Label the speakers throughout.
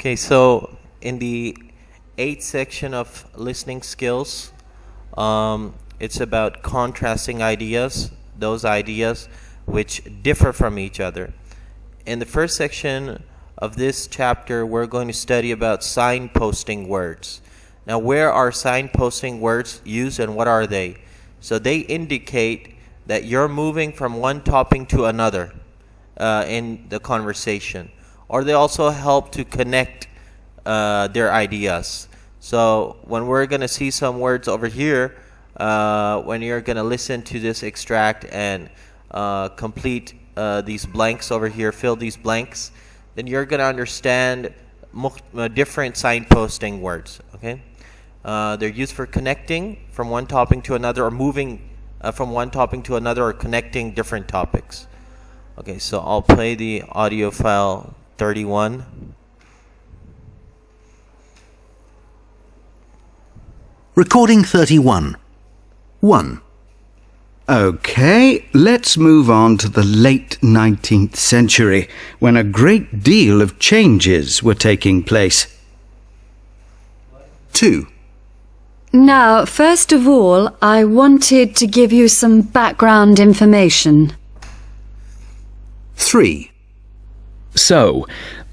Speaker 1: Okay, so in the eighth section of listening skills, it's about contrasting ideas, those ideas which differ from each other. In the first section of this chapter, we're going to study about signposting words. Now, where are signposting words used and what are they? So they indicate that you're moving from one topic to another in the conversation. Or they also help to connect their ideas. So when we're going to see some words over here, when you're going to listen to this extract and complete these blanks over here, fill these blanks, then you're going to understand different signposting words. Okay, they're used for connecting from one topic to another, or moving from one topic to another, or connecting different topics. Okay, so I'll play the audio file 31.
Speaker 2: Recording 31. 1. Okay, let's move on to the late 19th century, when a great deal of changes were taking place. 2.
Speaker 3: Now, first of all, I wanted to give you some background information.
Speaker 2: 3.
Speaker 4: So,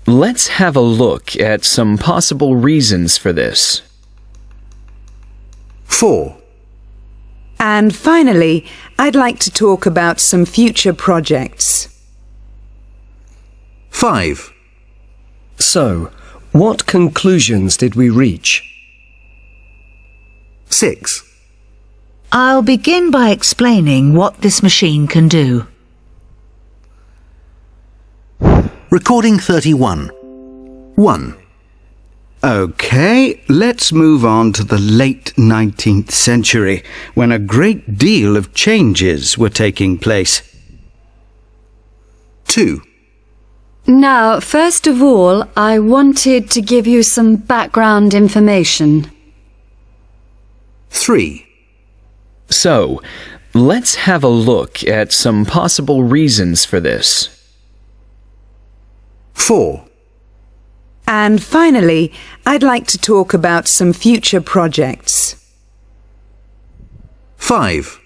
Speaker 4: let's have a look at some possible reasons for this.
Speaker 2: 4.
Speaker 5: And finally, I'd like to talk about some future projects.
Speaker 2: 5.
Speaker 6: So, what conclusions did we reach?
Speaker 2: 6.
Speaker 7: I'll begin by explaining what this machine can do.
Speaker 2: Recording 31. 1. Okay, let's move on to the late 19th century, when a great deal of changes were taking place. 2.
Speaker 3: Now, first of all, I wanted to give you some background information.
Speaker 2: 3.
Speaker 4: So, let's have a look at some possible reasons for this.
Speaker 2: 4.
Speaker 5: And finally, I'd like to talk about some future projects.
Speaker 2: 5.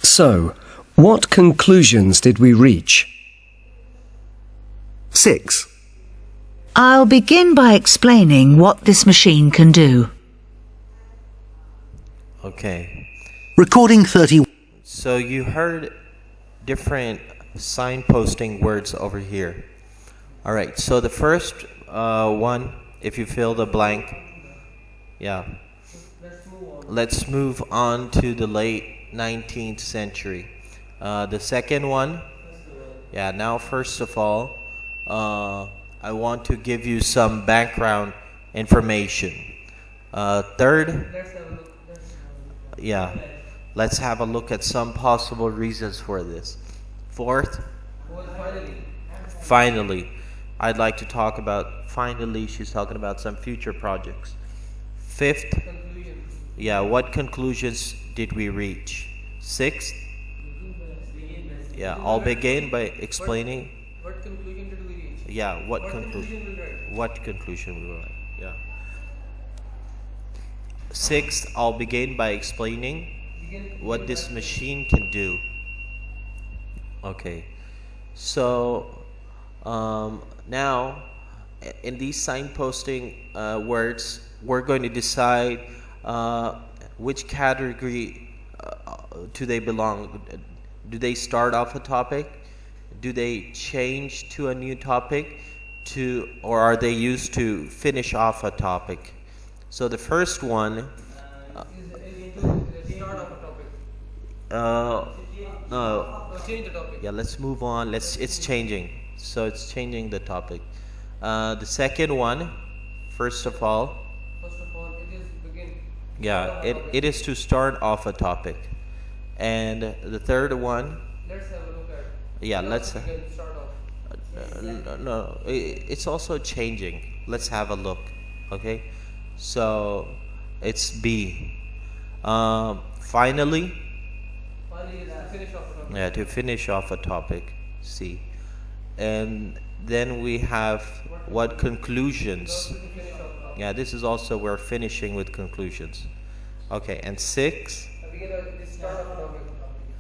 Speaker 6: So, what conclusions did we reach?
Speaker 2: 6.
Speaker 7: I'll begin by explaining what this machine can do.
Speaker 1: Okay,
Speaker 2: Recording 30.
Speaker 1: so you heard different signposting words over here. All right, so the first one, if you fill the blank, yeah. Let's move on to the late 19th century. The second one, yeah, now first of all, I want to give you some background information. Third, yeah, let's have a look at some possible reasons for this. Fourth, finally, I'd like to talk about, finally, she's talking about some future projects. Fifth, yeah, what conclusions did we reach? Sixth, yeah, I'll begin by explaining.
Speaker 8: What conclusion did we reach?
Speaker 1: Yeah, what
Speaker 8: conclusion
Speaker 1: conclusion?
Speaker 8: we write?
Speaker 1: What conclusion we will write? Yeah. Sixth, I'll begin by explaining what this machine can do. Okay, so now in these signposting words, we're going to decide which category do they belong. Do they start off a topic? Do they change to a new topic? Or are they used to finish off a topic? So the first one,
Speaker 8: Start off a topic.
Speaker 1: no,
Speaker 8: Change the topic.
Speaker 1: yeah, let's move on. It's changing. So it's changing the topic. The second one, first of all,
Speaker 8: First of all, it is begin.
Speaker 1: yeah, it is to start off a topic. And the third one,
Speaker 8: Let's have a look at.
Speaker 1: yeah, let's.
Speaker 8: Begin, start off.
Speaker 1: No, it's also changing. Let's have a look. Okay, so it's B. Finally,
Speaker 8: Finally, is to finish off a topic.
Speaker 1: yeah, to finish off a topic, C. And then we have
Speaker 8: What
Speaker 1: what conclusions. Yeah, this is also we're finishing with conclusions. Okay, and 6.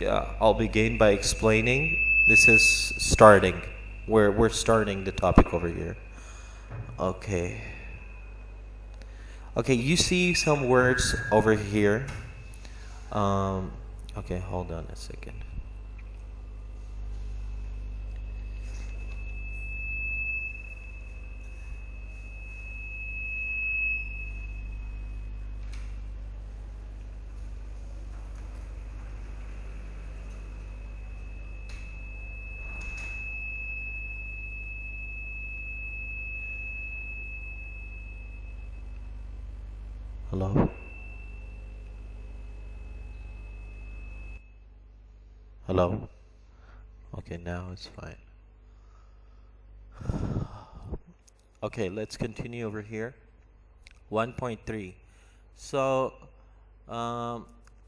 Speaker 1: Yeah, I'll begin by explaining. This is starting. We're starting the topic over here. Okay. Okay, you see some words over here. Okay, hold on a second. Hello? Hello? Okay, now it's fine. Okay, let's continue over here. 1.3. So,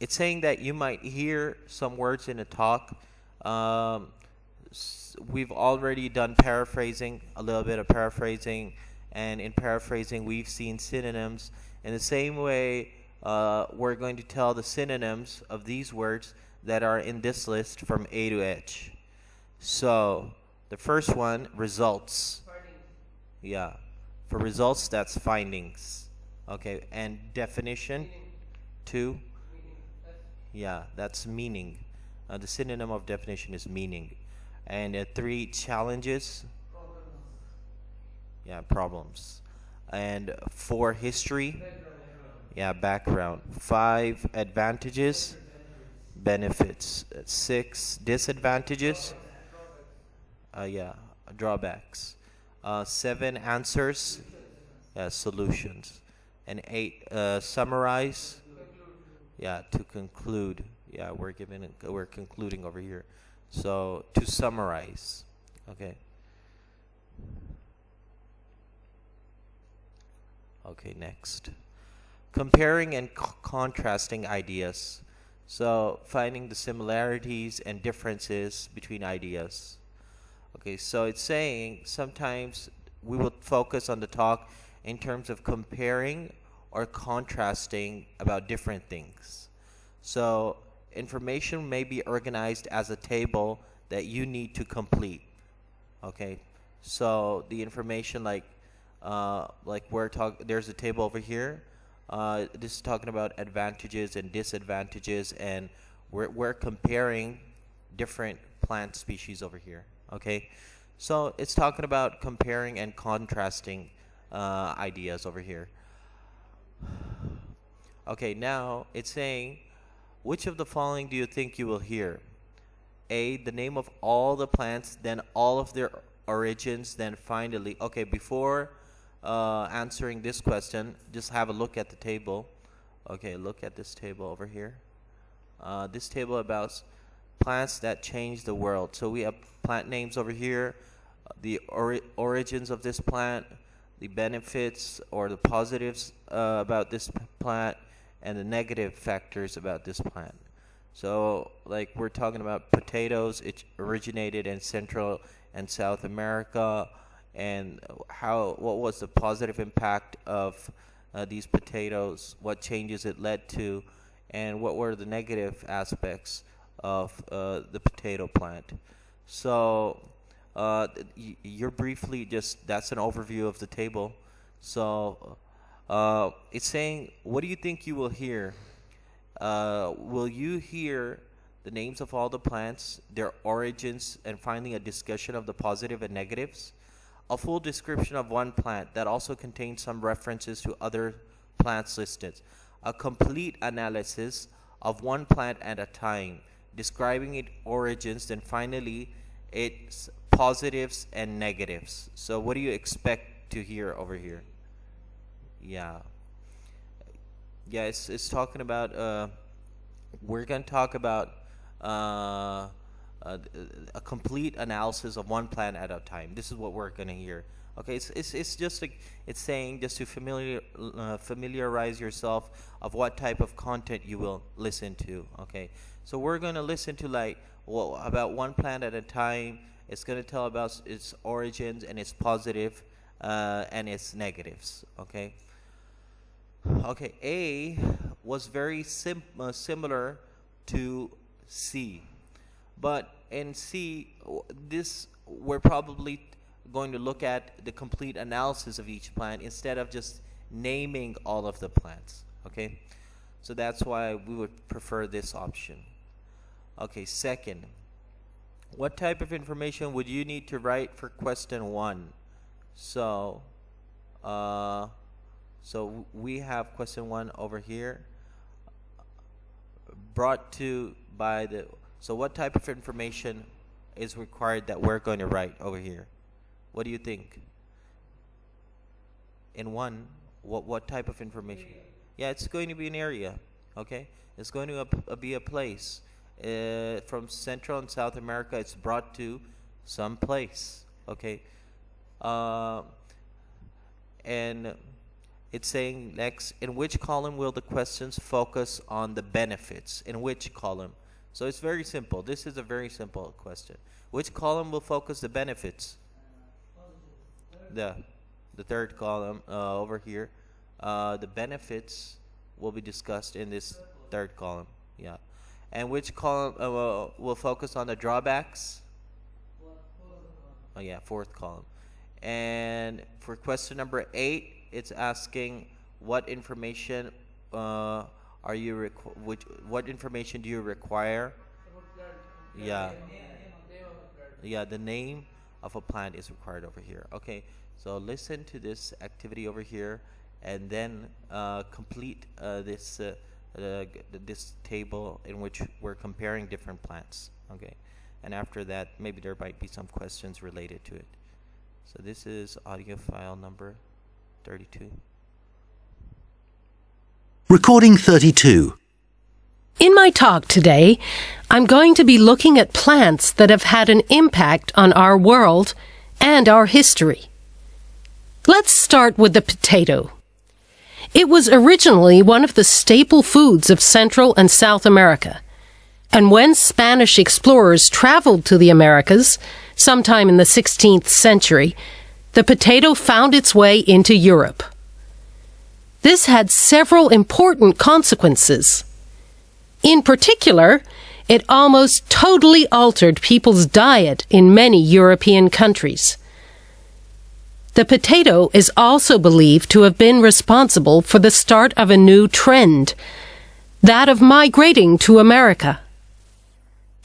Speaker 1: it's saying that you might hear some words in a talk. We've already done paraphrasing, a little bit of paraphrasing, and in paraphrasing, we've seen synonyms. In the same way, we're going to tell the synonyms of these words that are in this list from A to H. So, the first one, results. Yeah. For results, that's findings. Okay, and definition, 2. Yeah, that's meaning. The synonym of definition is meaning. And 3, challenges. Yeah, problems. And 4, history. Yeah, background. 5, advantages. Benefits. 6, disadvantages. Yeah, drawbacks. 7, answers. Yeah, solutions. And 8, summarize. Yeah, to conclude. Yeah, we're concluding over here. So to summarize. Okay. Okay, next. Comparing and contrasting ideas. So finding the similarities and differences between ideas. Okay, so it's saying sometimes we will focus on the talk in terms of comparing or contrasting about different things. So information may be organized as a table that you need to complete. Okay, so the information like there's a table over here. This is talking about advantages and disadvantages, and we're comparing different plant species over here. Okay, so it's talking about comparing and contrasting ideas over here. Okay, now it's saying, which of the following do you think you will hear? A, the name of all the plants, then all of their origins, then finally. Okay, before answering this question, just have a look at the table. Okay, look at this table over here. This table about plants that change the world. So we have plant names over here, the origins of this plant, the benefits or the positives about this plant, and the negative factors about this plant. So like we're talking about potatoes, it originated in Central and South America, and what was the positive impact of these potatoes, what changes it led to, and what were the negative aspects of the potato plant. So you're briefly that's an overview of the table. So it's saying, what do you think you will hear? Will you hear the names of all the plants, their origins, and finally a discussion of the positive and negatives? A full description of one plant that also contains some references to other plants listed. A complete analysis of one plant at a time, describing its origins, then finally its positives and negatives. So what do you expect to hear over here? Yeah, it's talking about we're going to talk about a complete analysis of one plant at a time. This is what we're going to hear. Okay, it's just like it's saying, just to familiarize yourself of what type of content you will listen to. Okay, so we're going to listen to about one plant at a time. It's going to tell about its origins and its positive and its negatives. Okay. Okay. A was very similar to C, but in C, this we're probably going to look at the complete analysis of each plant instead of just naming all of the plants. Okay, so that's why we would prefer this option. Okay, second, what type of information would you need to write for question 1? So we have question 1 over here, brought to by the, so what type of information is required that we're going to write over here? What do you think? In 1, what type of information? Yeah, it's going to be an area. Okay, it's going to be a place. From Central and South America, it's brought to some place. Okay, and it's saying next, in which column will the questions focus on the benefits? In which column? So it's very simple. This is a very simple question. Which column will focus the benefits? The third column over here. The benefits will be discussed in this third column. Yeah. And which column will focus on the drawbacks? Oh yeah, fourth column. And for question number 8, it's asking what information what information do you require? Yeah. Yeah, the name of a plant is required over here. Okay, so listen to this activity over here, and then complete this table in which we're comparing different plants. Okay, and after that, maybe there might be some questions related to it. So this is audio file number 32.
Speaker 9: Recording 32.
Speaker 10: In my talk today, I'm going to be looking at plants that have had an impact on our world and our history. Let's start with the potato. It was originally one of the staple foods of Central and South America, and when Spanish explorers traveled to the Americas, sometime in the 16th century, the potato found its way into Europe. This had several important consequences. In particular, it almost totally altered people's diet in many European countries. The potato is also believed to have been responsible for the start of a new trend, that of migrating to America.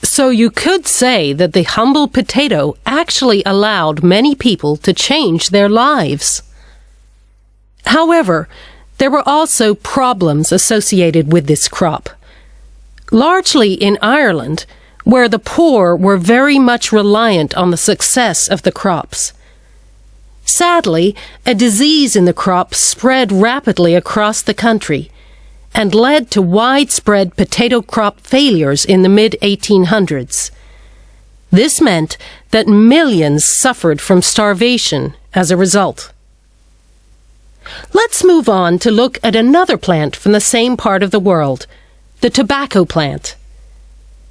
Speaker 10: So you could say that the humble potato actually allowed many people to change their lives. However, there were also problems associated with this crop. Largely in Ireland, where the poor were very much reliant on the success of the crops. Sadly, a disease in the crop spread rapidly across the country and led to widespread potato crop failures in the mid-1800s. This meant that millions suffered from starvation as a result. Let's move on to look at another plant from the same part of the world, the tobacco plant.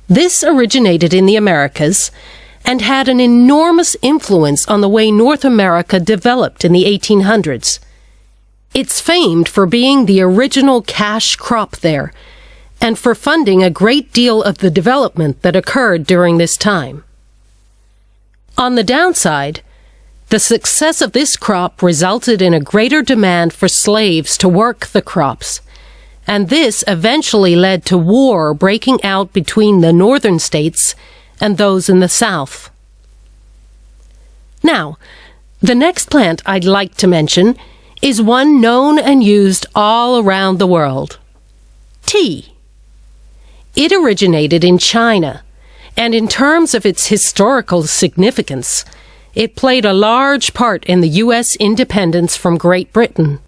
Speaker 10: This originated in the Americas and had an enormous influence on the way North America developed in the 1800s. It's famed for being the original cash crop there and for funding a great deal of the development that occurred during this time. On the downside, the success of this crop resulted in a greater demand for slaves to work the crops, and this eventually led to war breaking out between the northern states and those in the south. Now, the next plant I'd like to mention is one known and used all around the world. Tea. It originated in China, and in terms of its historical significance, it played a large part in the U.S. independence from Great Britain.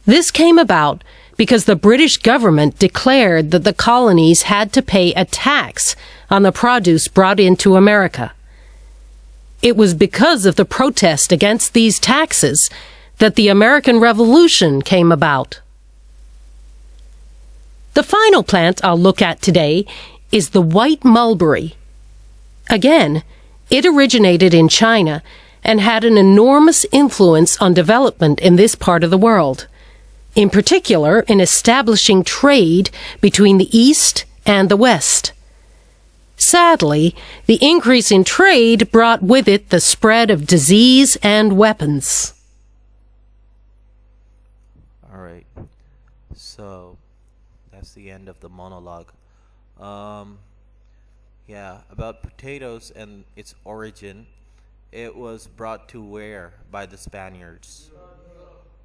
Speaker 10: This came about because the British government declared that the colonies had to pay a tax on the produce brought into America. It was because of the protest against these taxes that the American Revolution came about. The final plant I'll look at today is the white mulberry. Again, it originated in China and had an enormous influence on development in this part of the world, in particular in establishing trade between the East and the West. Sadly, the increase in trade brought with it the spread of disease and weapons.
Speaker 1: All right. So that's the end of the monologue. Yeah, about potatoes and its origin. It was brought to where by the Spaniards?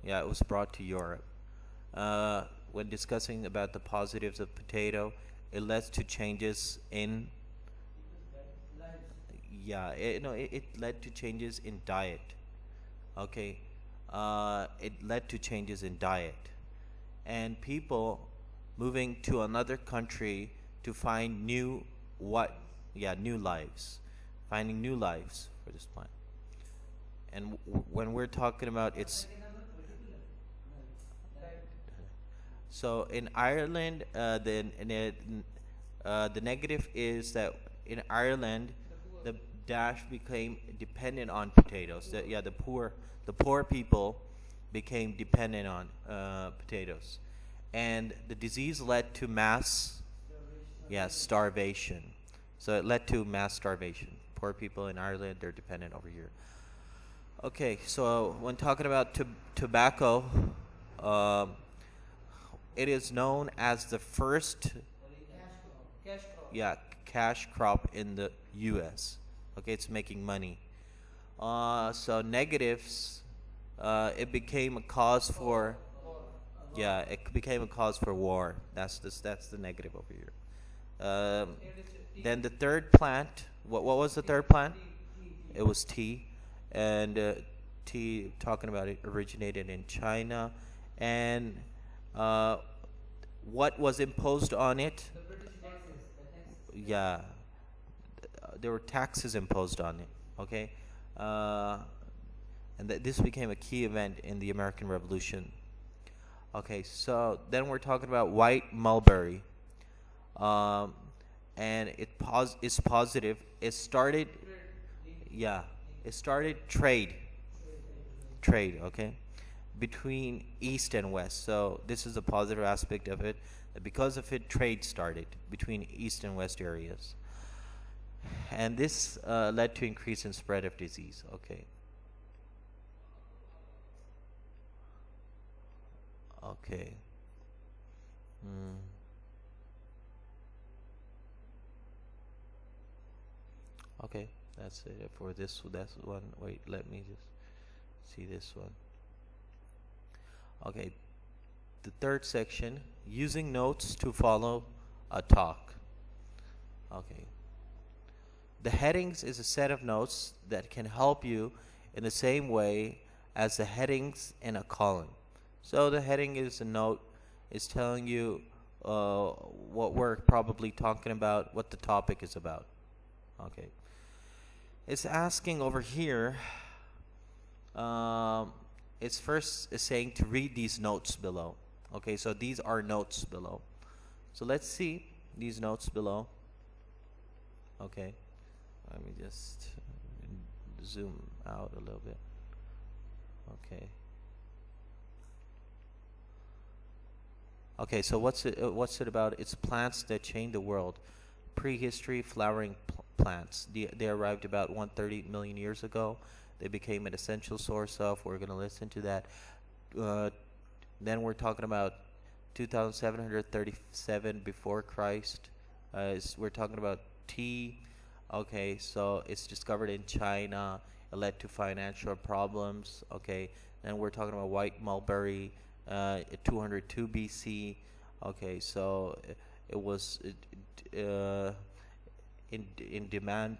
Speaker 1: Yeah, it was brought to Europe. When discussing about the positives of potato, it led to changes in. Yeah, it led to changes in diet. Okay, it led to changes in diet, and people moving to another country to find new lives, finding new lives for this plant. And when we're talking about its, so in Ireland, the negative is that in Ireland, the dash became dependent on potatoes. The poor people became dependent on potatoes, and the disease led to mass, starvation. So it led to mass starvation. Poor people in Ireland, they're dependent over here. Okay, so when talking about tobacco, it is known as the first cash crop in the U.S. Okay, it's making money. So negatives, it became a cause for war. That's the negative over here. Then the third plant, what was the third plant? It was tea, and tea, talking about it originated in China, and what was imposed on it? Yeah, there were taxes imposed on it. Okay, and this became a key event in the American Revolution. Okay, so then we're talking about white mulberry, and it's positive. It started trade. Okay, between East and West. So this is a positive aspect of it. Because of it, trade started between East and West areas, and this led to increase in spread of disease. Okay. Okay. Okay, that's it for this. That's one. Wait, let me just see this one. Okay, the third section, using notes to follow a talk. Okay. The headings is a set of notes that can help you in the same way as the headings in a column. So the heading is a note, is telling you what we're probably talking about, what the topic is about. Okay. It's asking over here, it's first is saying to read these notes below. Okay, so these are notes below. So let's see these notes below. Okay, let me just zoom out a little bit. Okay. Okay, so what's it about? It's plants that change the world. Prehistory flowering plants. They arrived about 130 million years ago. They became an essential source of. We're going to listen to that. Then we're talking about 2,737 before Christ. We're talking about tea. Okay, so it's discovered in China. It led to financial problems. Okay, then we're talking about white mulberry. 202 BC. Okay, so it was in demand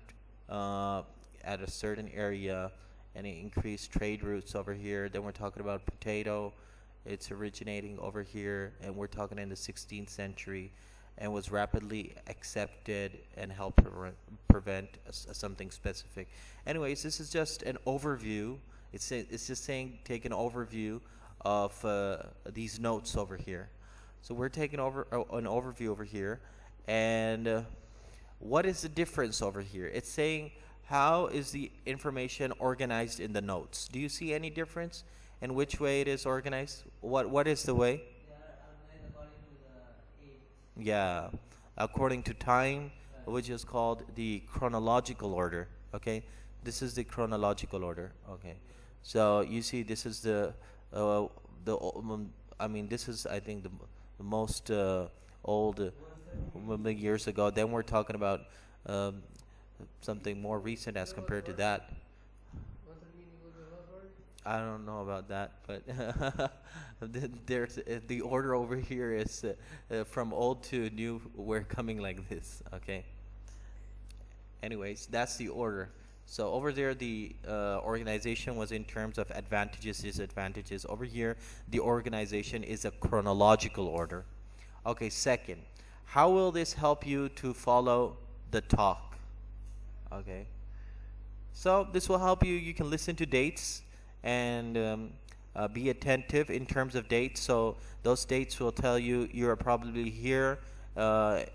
Speaker 1: at a certain area, and it increased trade routes over here. Then we're talking about potato. It's originating over here, and we're talking in the 16th century, and was rapidly accepted and helped prevent something specific. Anyways, this is just an overview. It's just saying take an overview of these notes over here. So we're taking over an overview over here, and what is the difference over here? It's saying how is the information organized in the notes? Do you see any difference in which way it is organized? What is the way? Yeah, according to time, which is called the chronological order. Okay, this is the chronological order. Okay, so you see, this is I mean, this is, I think, the most old, years ago. Then we're talking about something more recent as compared to that. I don't know about that, but there's the order over here is from old to new. We're coming like this, okay? Anyways, that's the order. So over there, the organization was in terms of advantages, disadvantages. Over here, the organization is a chronological order. Okay, second, how will this help you to follow the talk? Okay, so this will help you. You can listen to dates and be attentive in terms of dates. So those dates will tell you are probably here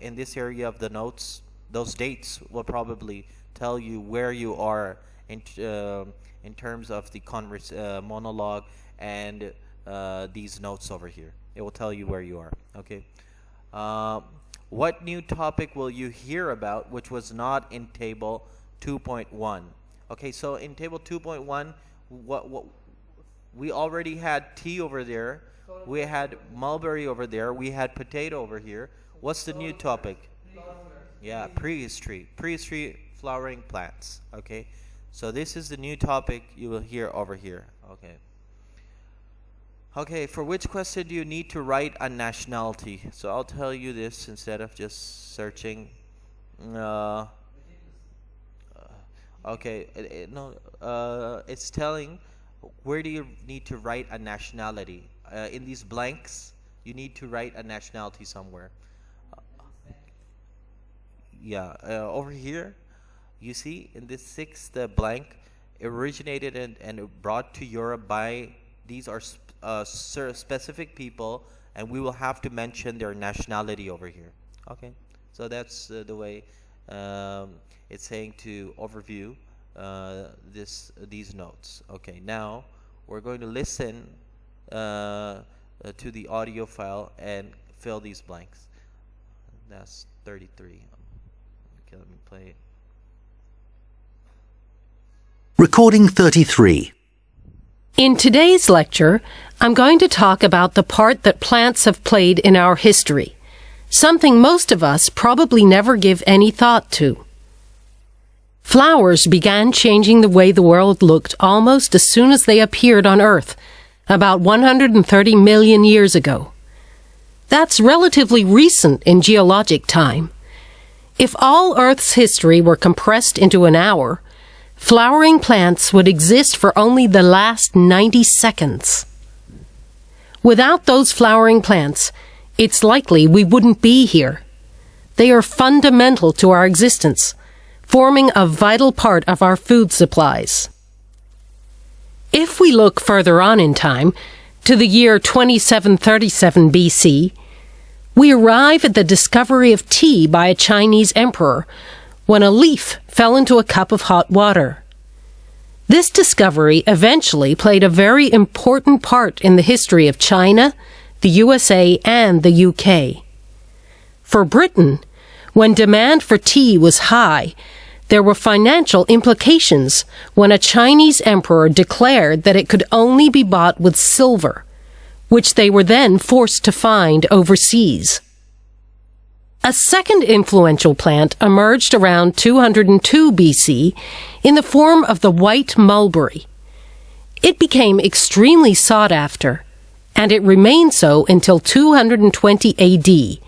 Speaker 1: in this area of the notes. Those dates will probably tell you where you are in terms of the monologue and these notes over here. It will tell you where you are. Okay. What new topic will you hear about which was not in table 2.1? Okay, so in table 2.1, what we already had tea over there, we had mulberry over there, we had potato over here. What's the new topic? Yeah, prehistory flowering plants. Okay, so this is the new topic you will hear over here. Okay, for which question do you need to write a nationality? So I'll tell you this instead of just searching. It's telling where do you need to write a nationality. In these blanks, you need to write a nationality somewhere. Over here, you see in this sixth blank, originated and brought to Europe by, these are specific people, and we will have to mention their nationality over here. Okay, so that's the way it's saying to overview these notes. Okay, now we're going to listen to the audio file and fill these blanks. That's 33. Okay, let me play it.
Speaker 9: Recording 33.
Speaker 10: In today's lecture, I'm going to talk about the part that plants have played in our history, something most of us probably never give any thought to. Flowers began changing the way the world looked almost as soon as they appeared on Earth, about 130 million years ago. That's relatively recent in geologic time. If all Earth's history were compressed into an hour, flowering plants would exist for only the last 90 seconds. Without those flowering plants, it's likely we wouldn't be here. They are fundamental to our existence, forming a vital part of our food supplies. If we look further on in time, to the year 2737 BC, we arrive at the discovery of tea by a Chinese emperor when a leaf fell into a cup of hot water. This discovery eventually played a very important part in the history of China, the USA, and the UK. For Britain, when demand for tea was high, there were financial implications when a Chinese emperor declared that it could only be bought with silver, which they were then forced to find overseas. A second influential plant emerged around 202 BC in the form of the white mulberry. It became extremely sought after, and it remained so until 220 AD,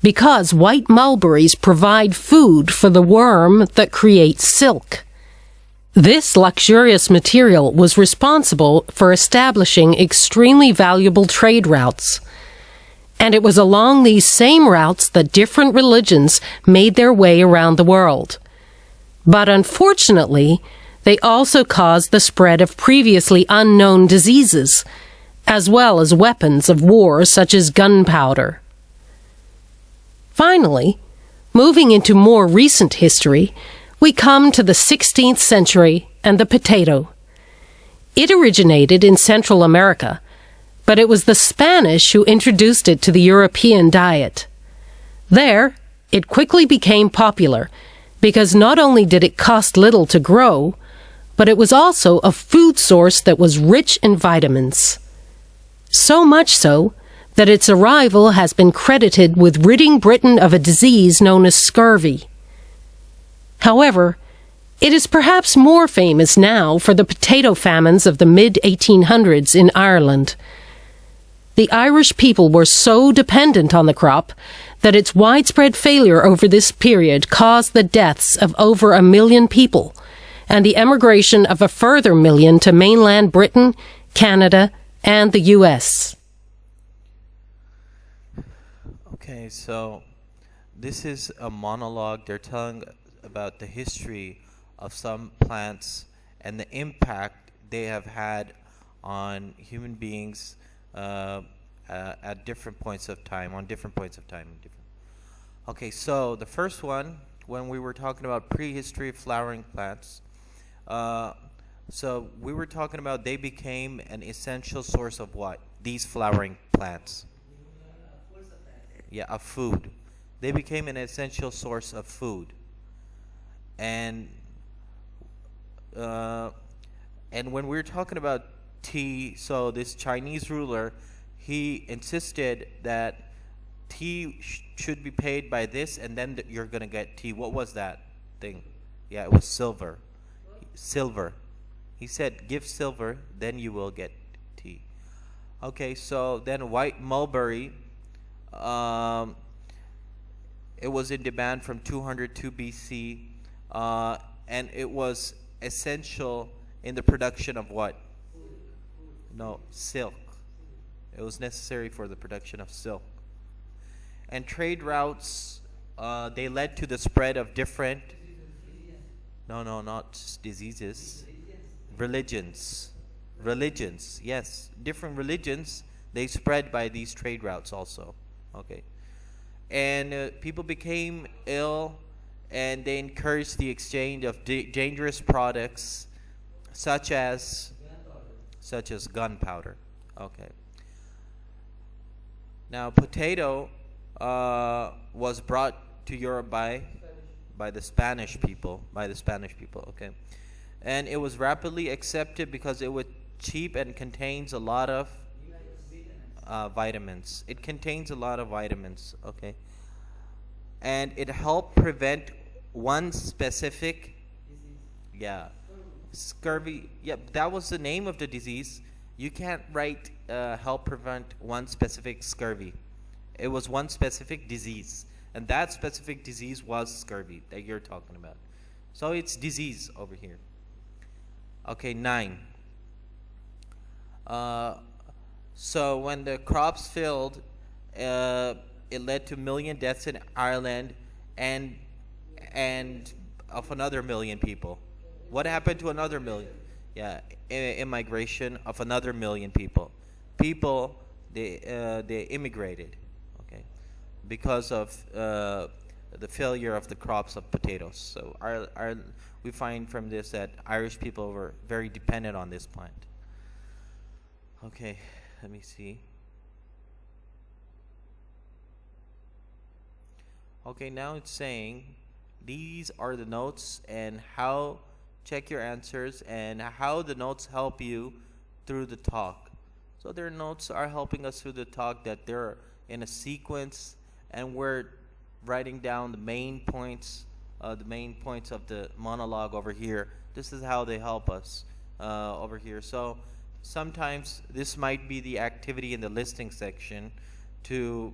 Speaker 10: because white mulberries provide food for the worm that creates silk. This luxurious material was responsible for establishing extremely valuable trade routes, and it was along these same routes that different religions made their way around the world. But unfortunately, they also caused the spread of previously unknown diseases, as well as weapons of war such as gunpowder. Finally, moving into more recent history, we come to the 16th century and the potato. It originated in Central America, but it was the Spanish who introduced it to the European diet. There, it quickly became popular because not only did it cost little to grow, but it was also a food source that was rich in vitamins. So much so that its arrival has been credited with ridding Britain of a disease known as scurvy. However, it is perhaps more famous now for the potato famines of the mid-1800s in Ireland. The Irish people were so dependent on the crop that its widespread failure over this period caused the deaths of over 1 million people and the emigration of a further 1 million to mainland Britain, Canada, and the U.S.
Speaker 1: Okay, so this is a monologue. They're telling about the history of some plants and the impact they have had on human beings at different points of time, Okay, so the first one, when we were talking about prehistory of flowering plants, so we were talking about they became an essential source of what? These flowering plants. Yeah, of food. They became an essential source of food. And when we were talking about tea, so this Chinese ruler, he insisted that tea should be paid by this, and then you're going to get tea. What was that thing? Yeah, it was silver. Silver. He said, give silver, then you will get tea. Okay, so then white mulberry, it was in demand from 202 BC, and it was essential in the production of what? No, silk. It was necessary for the production of silk. And trade routes, they led to the spread of different, not diseases, religions, yes, different religions, they spread by these trade routes also, okay. And people became ill, and they encouraged the exchange of dangerous products, such as gunpowder, okay. Now, potato was brought to Europe by the Spanish people, okay, and it was rapidly accepted because it was cheap and contains a lot of vitamins. It contains a lot of vitamins, okay, and it helped prevent one specific, scurvy. Yep, that was the name of the disease. You can't write help prevent one specific scurvy. It was one specific disease, and that specific disease was scurvy that you're talking about. So it's disease over here. Okay, 9. So when the crops failed, it led to 1 million deaths in Ireland and of another 1 million people. What happened to another 1 million? Yeah, immigration of another 1 million people. They immigrated, okay, because of the failure of the crops of potatoes. So we find from this that Irish people were very dependent on this plant. Okay, let me see. Okay, now it's saying these are the notes and how check your answers and how the notes help you through the talk. So their notes are helping us through the talk, that they're in a sequence, and we're writing down the main points of the monologue over here. This is how they help us over here. So sometimes this might be the activity in the listening section to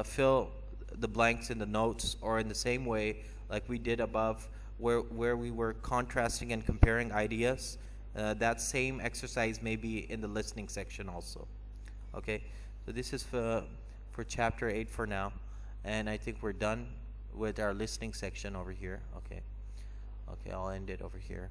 Speaker 1: fill the blanks in the notes, or in the same way like we did above, where we were contrasting and comparing ideas. That same exercise may be in the listening section also. Okay, so this is for chapter 8 for now, and I think we're done with our listening section over here. Okay, I'll end it over here.